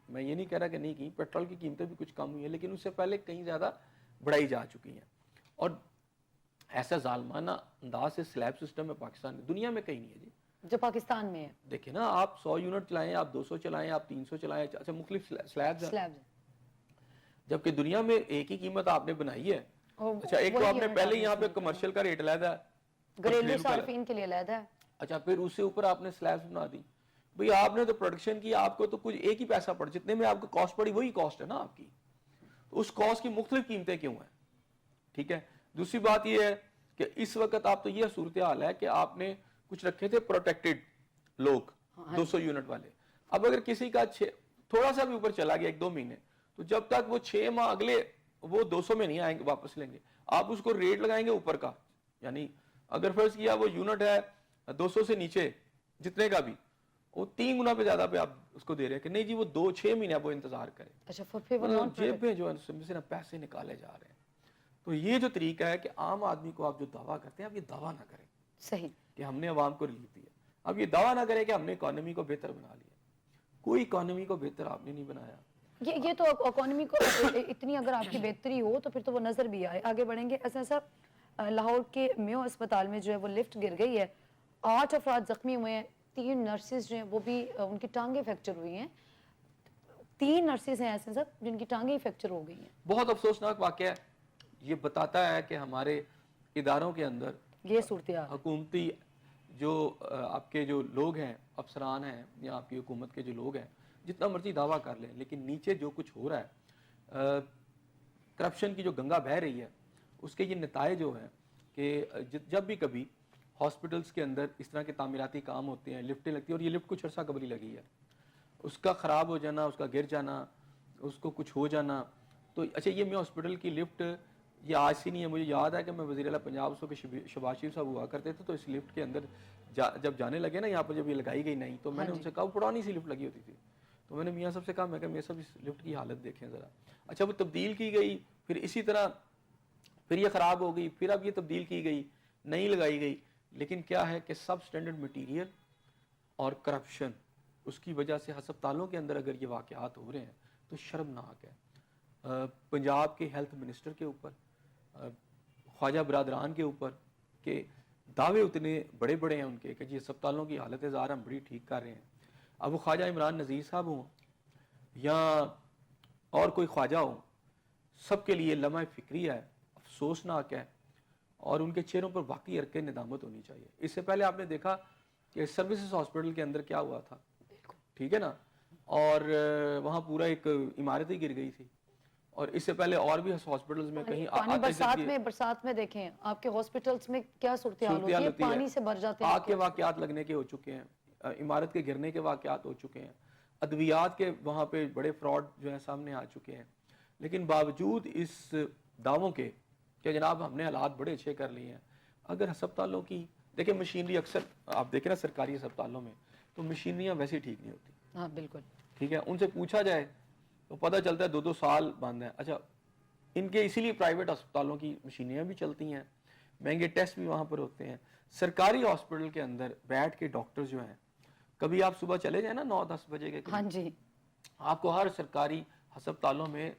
میں یہ نہیں کہہ رہا کہ نہیں کی, پیٹرول کی قیمتیں بھی کچھ کم ہوئی ہیں لیکن اس سے پہلے کہیں زیادہ بڑھائی جا چکی ہیں. اور ایسا ظالمانہ انداز سے سلیب سسٹم ہے پاکستان میں, دنیا میں کہیں نہیں ہے جی جو پاکستان میں ہے. دیکھیں نا, آپ 100 یونٹ چلائیں, آپ 200 چلائیں, آپ 300 چلائیں, اچھا مختلف سلیبز ہیں, جبکہ دنیا میں ایک ہی قیمت آپ نے بنائی ہے. اچھا ایک تو آپ نے پہلے یہاں پہ کمرشل کا ریٹ علیحدہ ہے, گھریلو صارفین کے لیے علیحدہ ہے. اچھا پھر اس سے اوپر آپ نے سلیبز بنا دی. بھئی آپ نے تو پروڈکشن کی, آپ کو تو کچھ ایک ہی پیسہ پڑ, جتنے میں آپ کو کاسٹ پڑی وہی کاسٹ ہے نا آپ کی, تو اس کاسٹ کی مختلف قیمتیں کیوں ہیں. ٹھیک ہے. دوسری بات یہ ہے کہ اس وقت آپ تو یہ صورتحال ہے کہ آپ نے کچھ رکھے تھے پروٹیکٹڈ لوگ 200 یونٹ والے. اب اگر کسی کا تھوڑا سا بھی اوپر چلا گیا 1-2 مہینے, تو جب تک وہ 6 ماہ اگلے وہ 200 میں نہیں آئیں گے, واپس لیں گے, آپ اس کو ریٹ لگائیں گے اوپر کا. یعنی اگر فرض کیا وہ یونٹ ہے 200 سے نیچے جتنے کا بھی, وہ 3 گنا پہ زیادہ پہ آپ اس کو دے رہے ہیں کہ نہیں جی وہ 2-6 مہینے آپ وہ انتظار کریں. جیب میں جو ہے پیسے نکالے جا رہے ہیں. تو یہ جو طریقہ ہے کہ عام آدمی کو آپ جو دعویٰ کرتے ہیں, آپ یہ دعویٰ نہ کریں صحیح کہ ہم نے عوام کو ریلیف دیا. اب یہ دعویٰ نہ کریں کہ ہم نے اکانومی کو بہتر بنا لیا. کوئی اکانومی کو بہتر آپ نے نہیں بنایا. یہ تو اکانومی کو اتنی اگر آپ کی بہتری ہو تو پھر تو وہ نظر بھی آئے. آگے بڑھیں گے. ایسا صاحب لاہور کے میو اسپتال میں جو ہے وہ لفٹ گر گئی ہے, 8 افراد زخمی ہوئے ہیں, 3 نرسز جو ہیں وہ بھی ان کی ٹانگیں فریکچر ہوئی ہیں. 3 نرسز ہیں ایسے صاحب جن کی ٹانگیں فریکچر ہو گئی ہیں. بہت افسوسناک واقعہ ہے. یہ بتاتا ہے کہ ہمارے اداروں کے اندر یہ صورتحال حکومتی جو آپ کے جو لوگ ہیں, افسران ہیں یا آپ کی حکومت کے جو لوگ ہیں, جتنا مرضی دعویٰ کر لیں, لیکن نیچے جو کچھ ہو رہا ہے, کرپشن کی جو گنگا بہہ رہی ہے, اس کے یہ نتائج جو ہیں کہ جب بھی کبھی ہاسپٹلس کے اندر اس طرح کے تعمیراتی کام ہوتے ہیں, لفٹیں لگتی ہیں, اور یہ لفٹ کچھ عرصہ قبل ہی لگی ہے, اس کا خراب ہو جانا, اس کا گر جانا, اس کو کچھ ہو جانا. تو اچھا یہ میں ہاسپٹل کی لفٹ یہ آج سے نہیں ہے, مجھے یاد ہے کہ میں وزیر اعلیٰ پنجاب اس وقت شہباز شریف صاحب ہوا کرتے تھے, تو اس لفٹ کے اندر جب جانے لگے نا یہاں پر, جب یہ لگائی گئی نہیں, تو میں نے ان سے کہا وہ پرانی سی لفٹ لگی ہوتی تھی, تو میں نے میاں صاحب سے کہا, میں کہ میاں صاحب اس لفٹ کی حالت دیکھیں ذرا. اچھا وہ تبدیل کی گئی, پھر اسی طرح پھر یہ خراب ہو گئی, پھر اب یہ تبدیل کی گئی, نہیں لگائی گئی. لیکن کیا ہے کہ سب سٹینڈرڈ مٹیریل اور کرپشن, اس کی وجہ سے ہسپتالوں کے اندر اگر یہ واقعات ہو رہے ہیں تو شرمناک ہے. پنجاب کے ہیلتھ منسٹر کے اوپر, خواجہ برادران کے اوپر, کہ دعوے اتنے بڑے بڑے ہیں ان کے کہ جی ہسپتالوں کی حالت زار ہم بڑی ٹھیک کر رہے ہیں. اب وہ خواجہ عمران نذیر صاحب ہوں یا اور کوئی خواجہ ہو, سب کے لیے لمحہ فکری ہے, افسوسناک ہے, اور ان کے چہروں پر واقعی عرق ندامت ہونی چاہیے. اس سے پہلے آپ نے دیکھا کہ سروسز ہاسپٹل کے اندر کیا ہوا تھا, ٹھیک ہے نا, اور وہاں پورا ایک عمارت ہی گر گئی تھی. اور اس سے پہلے اور بھی ہاسپٹلز میں کہیں برسات میں دیکھیں آپ کے ہاسپٹلز میں کیا صورتحال ہوتی ہے, پانی سے بھر جاتے ہیں, آگ کے واقعات لگنے کے ہو چکے ہیں, عمارت کے گرنے کے واقعات ہو چکے ہیں, ادویات کے وہاں پہ بڑے فراڈ جو ہیں سامنے آ چکے ہیں. لیکن باوجود اس دعووں کے کہ جناب ہم نے حالات بڑے اچھے کر لیے ہیں, اگر ہسپتالوں کی دیکھیں مشینری, اکثر آپ دیکھیں نا سرکاری ہسپتالوں میں تو مشینریاں ویسے ٹھیک نہیں ہوتی. ہاں بالکل ٹھیک ہے, ان سے پوچھا جائے تو پتہ چلتا ہے 2-2 سال بند ہیں. اچھا ان کے اسی لیے پرائیویٹ ہسپتالوں کی مشینریاں بھی چلتی ہیں, مہنگے ٹیسٹ بھی وہاں پر ہوتے ہیں. سرکاری ہاسپٹل کے اندر بیٹھ کے ڈاکٹر جو ہیں, کبھی آپ صبح چلے جائیں نا 9-10 بجے کے, ہاں جی, آپ کو ہر سرکاری ہسپتالوں میں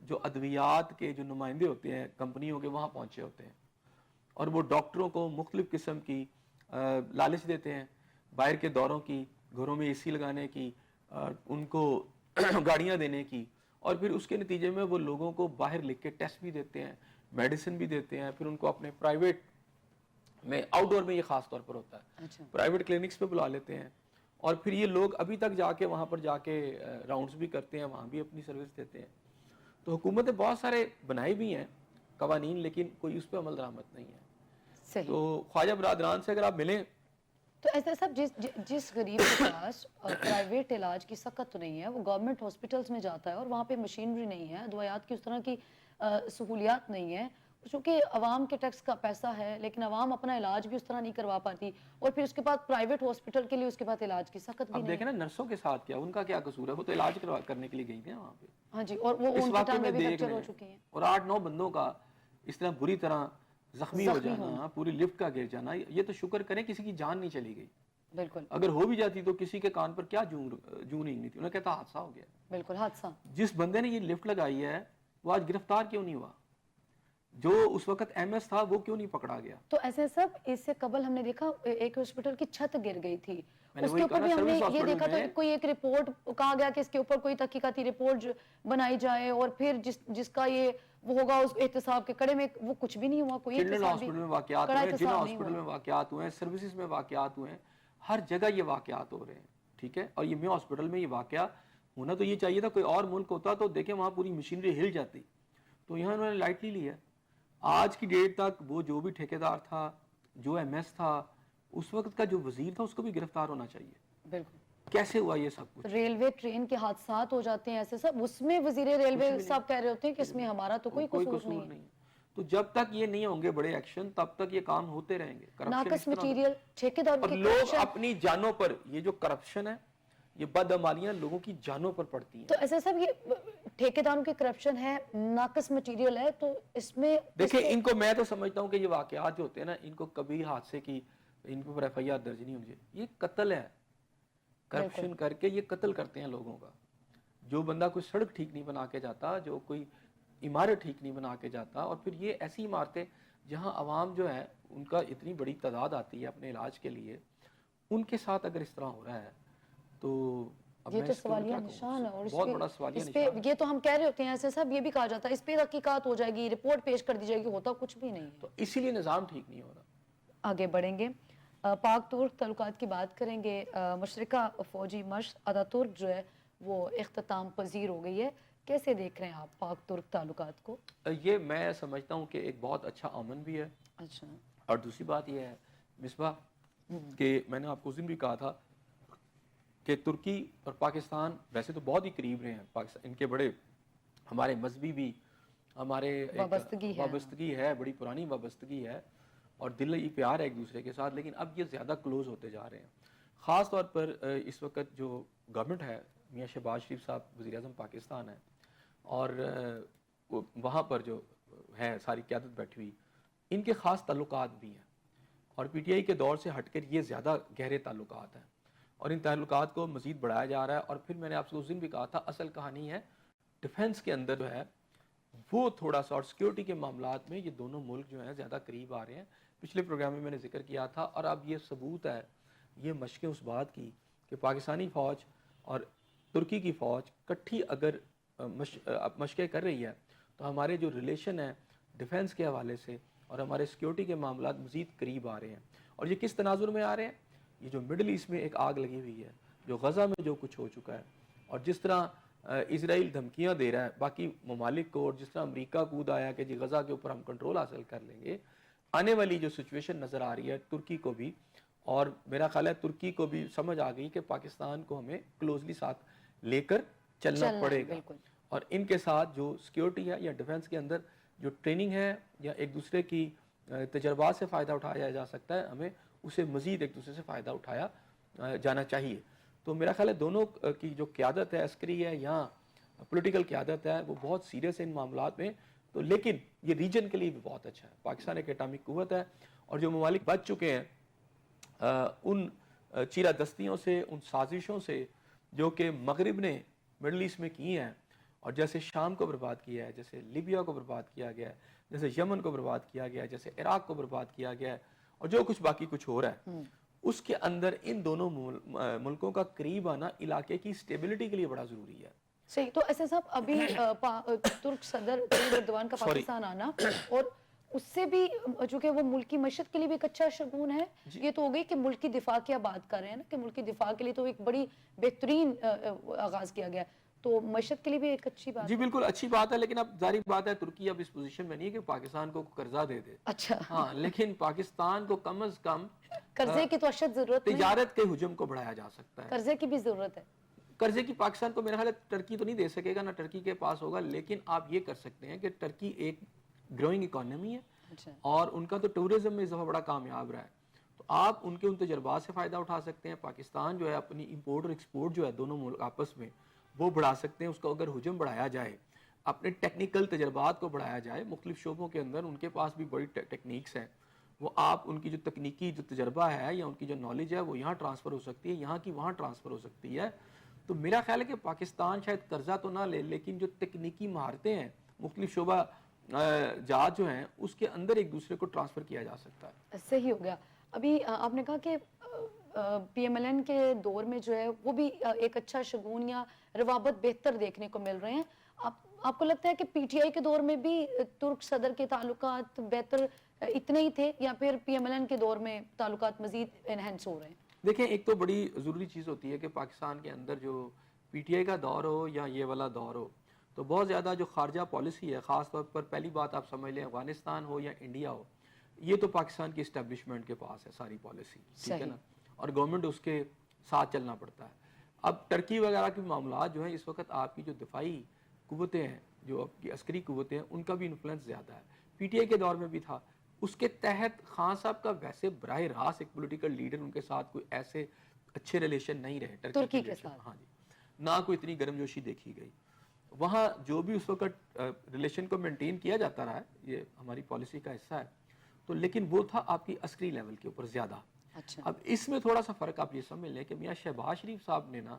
جو ادویات کے جو نمائندے ہوتے ہیں کمپنیوں کے, وہاں پہنچے ہوتے ہیں, اور وہ ڈاکٹروں کو مختلف قسم کی لالچ دیتے ہیں, باہر کے دوروں کی, گھروں میں اے سی لگانے کی, ان کو گاڑیاں دینے کی, اور پھر اس کے نتیجے میں وہ لوگوں کو باہر لکھ کے ٹیسٹ بھی دیتے ہیں, میڈیسن بھی دیتے ہیں, پھر ان کو اپنے پرائیویٹ میں, آؤٹ ڈور میں یہ خاص طور پر ہوتا ہے, پرائیویٹ کلینکس پہ بلا لیتے ہیں, اور پھر یہ لوگ ابھی تک جا کے وہاں پر جا کے راؤنڈز بھی کرتے ہیں, وہاں بھی اپنی سروس دیتے ہیں. تو حکومت نے بہت سارے بنائے بھی ہیں قوانین, لیکن کوئی اس پہ عمل درآمد نہیں ہے. تو خواجہ برادران سے اگر آپ ملیں تو ایسا سب جس غریب کے پاس پرائیویٹ علاج کی سکت تو نہیں ہے, وہ گورنمنٹ ہاسپٹلز میں جاتا ہے, اور وہاں پہ مشینری نہیں ہے, ادویات کی اس طرح کی سہولیات نہیں ہے, چونکہ عوام کے ٹیکس کا پیسہ ہے, لیکن عوام اپنا علاج بھی اس طرح نہیں کروا پاتی, اور پھر اس کے بعد پرائیویٹ ہاسپٹل کے لیے اس کے بعد علاج کی سکت بھی نہیں. اب دیکھیں نا نرسوں کے ساتھ کیا, ان کا کیا قصور ہے, وہ تو علاج کرنے کے لیے گئی تھیں وہاں پہ. ہاں جی, اور وہ ان کی ٹانگیں بھی فریکچر ہو چکی ہیں, اور 8-9 بندوں کا اس طرح بری طرح زخمی ہو جانا, پوری لفٹ کا گر جانا, یہ تو شکر کریں کسی کی جان نہیں چلی گئی. بالکل, اگر ہو بھی جاتی تو کسی کے کان پر کیا جوں نہیں تھی, انہیں کہتا حادثہ ہو گیا. بالکل حادثہ. جس بندے نے یہ لفٹ لگائی ہے وہ آج گرفتار کیوں نہیں ہوا, جو اس وقت ایم ایس تھا وہ کیوں نہیں پکڑا گیا. تو ایسے سب اس سے قبل ہم نے دیکھا ایک ہاسپٹل کی چھت گر گئی تھی, اس کے اوپر بھی ہم نے یہ دیکھا تو کوئی ایک رپورٹ کہا گیا کہ اس کے اوپر کوئی تحقیقاتی رپورٹ بنائی جائے, اور پھر جس کا یہ وہ ہوگا اس احتساب کے کڑے میں, وہ کچھ بھی نہیں ہوا. کوئی چلڈرن ہاسپٹل میں واقعات ہوئے ہیں, جنرل ہاسپٹل میں واقعات ہوئے ہیں, سروسز میں واقعات ہوئے ہیں, ہر جگہ یہ واقعات ہو رہے ہیں. ٹھیک ہے, اور یہ میو ہاسپٹل میں یہ واقعہ ہونا تو یہ چاہیے تھا, کوئی اور ملک ہوتا تو دیکھیں وہاں پوری مشینری ہل جاتی, تو یہاں انہوں نے لائٹلی لیا. آج کی ڈیٹ تک وہ جو بھی ٹھیکیدار تھا, جو ایم ایس تھا, اس وقت کا جو وزیر تھا, اس کو بھی گرفتار ہونا چاہیے. بالکل, کیسے ہوا یہ سب کچھ؟ ریلوے ٹرین کے حادثات ہو جاتے ہیں ایسے سب, اس میں وزیر ریلوے صاحب کہہ رہے ہوتے ہیں کہ اس میں ہمارا تو کوئی قصور نہیں ہے. تو جب تک یہ نہیں ہوں گے بڑے ایکشن, تب تک یہ کام ہوتے رہیں گے. ناقص مٹیریل, ٹھیکیداروں اور لوگ اپنی جانوں پر, یہ جو کرپشن ہے, یہ بدعمالیاں لوگوں کی جانوں پر پڑتی ہیں. تو ایسا سب یہ ٹھیکیداروں کی کرپشن ہے, ناقص مٹیریل ہے, تو اس میں دیکھیں ان کو, میں تو سمجھتا ہوں کہ یہ واقعات جو ہوتے ہیں نا, ان کو کبھی حادثے کی ان پر ایف آئی آر درج نہیں ہونی چاہیے. یہ قتل ہے, کرپشن کر کے یہ قتل کرتے ہیں لوگوں کا. جو بندہ کوئی سڑک ٹھیک نہیں بنا کے جاتا, جو کوئی عمارت ٹھیک نہیں بنا کے جاتا, اور پھر یہ ایسی عمارتیں جہاں عوام جو ہے ان کا اتنی بڑی تعداد آتی ہے اپنے علاج کے لیے, ان کے ساتھ اگر اس طرح ہو رہا ہے تو اب یہ میں تو اس کے اوپر سوالیہ کیا کہوں, نشان ہے. اور بہت بڑا سوالیہ اس پہ نشان ہے. یہ تو ہم کہہ رہے ہوتے ہیں ایسے صاحب, یہ بھی کہا جاتا ہے اس پہ تحقیقات ہو جائے گی, رپورٹ پیش کر دی جائے گی, ہوتا کچھ بھی نہیں ہے. تو اسی لیے نظام ٹھیک نہیں ہو رہا. آگے بڑھیں گے, پاک ترک تعلقات کی بات کریں گے. مشترکہ فوجی مشق ادا ترک جو ہے وہ اختتام پذیر ہو گئی ہے. کیسے دیکھ رہے ہیں آپ پاک ترک تعلقات کو؟ یہ میں سمجھتا ہوں کہ ایک بہت اچھا امن بھی ہے. اچھا. اور دوسری بات یہ ہے مصباح کہ میں نے آپ کو اس دن بھی کہا تھا کہ ترکی اور پاکستان ویسے تو بہت ہی قریب رہے ہیں. پاکستان ان کے بڑے ہمارے مذہبی بھی ہمارے وابستگی ہے, بڑی پرانی وابستگی ہے, اور دلی پیار ہے ایک دوسرے کے ساتھ, لیکن اب یہ زیادہ کلوز ہوتے جا رہے ہیں. خاص طور پر اس وقت جو گورنمنٹ ہے, میاں شہباز شریف صاحب وزیر اعظم پاکستان ہیں, اور وہاں پر جو ہے ساری قیادت بیٹھی ہوئی, ان کے خاص تعلقات بھی ہیں, اور پی ٹی آئی کے دور سے ہٹ کر یہ زیادہ گہرے تعلقات ہیں, اور ان تعلقات کو مزید بڑھایا جا رہا ہے. اور پھر میں نے آپ سے اس دن بھی کہا تھا اصل کہانی ہے ڈیفنس کے اندر جو ہے وہ تھوڑا سا, اور سیکیورٹی کے معاملات میں یہ دونوں ملک جو ہیں زیادہ قریب آ رہے ہیں. پچھلے پروگرام میں نے ذکر کیا تھا, اور اب یہ ثبوت ہے, یہ مشقیں اس بات کی کہ پاکستانی فوج اور ترکی کی فوج کٹھی اگر مشقیں کر رہی ہے تو ہمارے جو ریلیشن ہیں ڈیفنس کے حوالے سے اور ہمارے سیکیورٹی کے معاملات مزید قریب آ رہے ہیں. اور یہ کس تناظر میں آ رہے ہیں؟ یہ جو مڈل ایسٹ میں ایک آگ لگی ہوئی ہے, جو غزہ میں جو کچھ ہو چکا ہے, اور جس طرح اسرائیل دھمکیاں دے رہا ہے باقی ممالک کو, اور جس طرح امریکہ کود آیا کہ جی غزہ کے اوپر ہم کنٹرول حاصل کر لیں گے, آنے والی جو سچویشن نظر آ رہی ہے ترکی کو بھی, اور میرا خیال ہے ترکی کو بھی سمجھ آ گئی کہ پاکستان کو ہمیں کلوزلی ساتھ لے کر چلنا پڑے گا. اور ان کے ساتھ جو سیکیورٹی ہے یا ڈیفنس کے اندر جو ٹریننگ ہے یا ایک دوسرے کی تجربات سے فائدہ اٹھایا جا سکتا ہے, ہمیں اسے مزید ایک دوسرے سے فائدہ اٹھایا جانا چاہیے. تو میرا خیال ہے دونوں کی جو قیادت ہے عسکری ہے یا پولیٹیکل قیادت ہے وہ بہت سیریس ہے ان معاملات میں. تو لیکن یہ ریجن کے لیے بھی بہت اچھا ہے. پاکستان ایک ایٹامک قوت ہے, اور جو ممالک بچ چکے ہیں ان چیرہ دستیوں سے, ان سازشوں سے جو کہ مغرب نے مڈل ایسٹ میں کی ہیں, اور جیسے شام کو برباد کیا ہے, جیسے لیبیا کو برباد کیا گیا ہے, جیسے یمن کو برباد کیا گیا ہے, جیسے عراق کو برباد کیا گیا ہے, اور جو کچھ باقی کچھ ہو رہا ہے, اس کے اندر ان دونوں ملکوں کا قریب آنا علاقے کی سٹیبلٹی کے لیے بڑا ضروری ہے. صحیح. تو ایسے صاحب ابھی ترک صدر طیب اردوان کا پاکستان آنا, اور اس سے بھی چونکہ وہ ملکی معیشت کے لیے بھی ایک اچھا شگون ہے. یہ تو ہو گئی کہ ملکی دفاع کی آپ بات کر رہے ہیں نا, کہ ملکی دفاع کے لیے تو ایک بڑی بہترین آغاز کیا گیا ہے, تو معیشت کے لیے بھی ایک اچھی بات ہے. جی بالکل اچھی بات ہے, لیکن اب ظاہری بات ہے ترکی اب اس پوزیشن میں نہیں ہے کہ پاکستان کو قرضہ دے دے. اچھا. ہاں, لیکن پاکستان کو کم از کم قرضے کی تو اشد ضرورت نہیں, تجارت کے حجم کو بڑھایا جا سکتا ہے. قرضے کی بھی ضرورت ہے. قرضے کی پاکستان کو میرا خیال ہے ٹرکی تو نہیں دے سکے گا, نہ ٹرکی کے پاس ہوگا, لیکن آپ یہ کر سکتے ہیں کہ ٹرکی ایک گروئنگ اکانومی ہے, اور ان کا تو ٹورزم میں اس دفعہ بڑا کامیاب رہا ہے, تو آپ ان کے ان تجربات سے فائدہ اٹھا سکتے ہیں. پاکستان جو ہے اپنی امپورٹ اور ایکسپورٹ جو ہے دونوں ملک آپس میں وہ بڑھا سکتے ہیں. اس کو اگر حجم بڑھایا جائے, اپنے ٹیکنیکل تجربات کو بڑھایا جائے مختلف شعبوں کے اندر, ان کے پاس بھی بڑی ٹیکنیکس ہیں, وہ آپ ان کی جو تکنیکی جو تجربہ ہے یا ان کی جو نالج ہے وہ یہاں ٹرانسفر ہو سکتی ہے, یہاں کی وہاں ٹرانسفر ہو سکتی ہے. تو میرا خیال ہے کہ پاکستان شاید قرضہ تو نہ لے, لیکن جو تکنیکی مہارتیں ہیں مختلف شعبہ جات جو ہیں اس کے اندر ایک دوسرے کو ٹرانسفر کیا جا سکتا ہے. صحیح ہو گیا. ابھی آپ نے کہا کہ پی ایم ایل این کے دور میں جو ہے وہ بھی ایک اچھا شگون یا روابط بہتر دیکھنے کو مل رہے ہیں. آپ کو لگتا ہے کہ پی ٹی آئی کے دور میں بھی ترک صدر کے تعلقات بہتر اتنے ہی تھے, یا پھر پی ایم ایل این کے دور میں تعلقات مزید انہینس ہو رہے ہیں؟ دیکھیں, ایک تو بڑی ضروری چیز ہوتی ہے کہ پاکستان کے اندر جو پی ٹی آئی کا دور ہو یا یہ والا دور ہو, تو بہت زیادہ جو خارجہ پالیسی ہے, خاص طور پر پہلی بات آپ سمجھ لیں افغانستان ہو یا انڈیا ہو, یہ تو پاکستان کی اسٹیبلشمنٹ کے پاس ہے ساری پالیسی, ٹھیک ہے نا, اور گورنمنٹ اس کے ساتھ چلنا پڑتا ہے. اب ٹرکی وغیرہ کے معاملات جو ہیں اس وقت آپ کی جو دفاعی قوتیں ہیں, جو آپ کی عسکری قوتیں ہیں, ان کا بھی انفلوئنس زیادہ ہے. پی ٹی آئی کے دور میں بھی تھا, اس کے تحت خان صاحب کا ویسے براہ راست ایک پولیٹیکل لیڈر ان کے ساتھ کوئی ایسے اچھے ریلیشن نہیں رہے ترکی کے ساتھ. ہاں جی, نہ کوئی اتنی گرم جوشی دیکھی گئی. وہاں جو بھی اس وقت ریلیشن کو مینٹین کیا جاتا رہا ہے, یہ ہماری پالیسی کا حصہ ہے, تو لیکن وہ تھا آپ کی عسکری لیول کے اوپر زیادہ. اب اس میں تھوڑا سا فرق آپ یہ سمجھ لیں کہ میاں شہباز شریف صاحب نے نا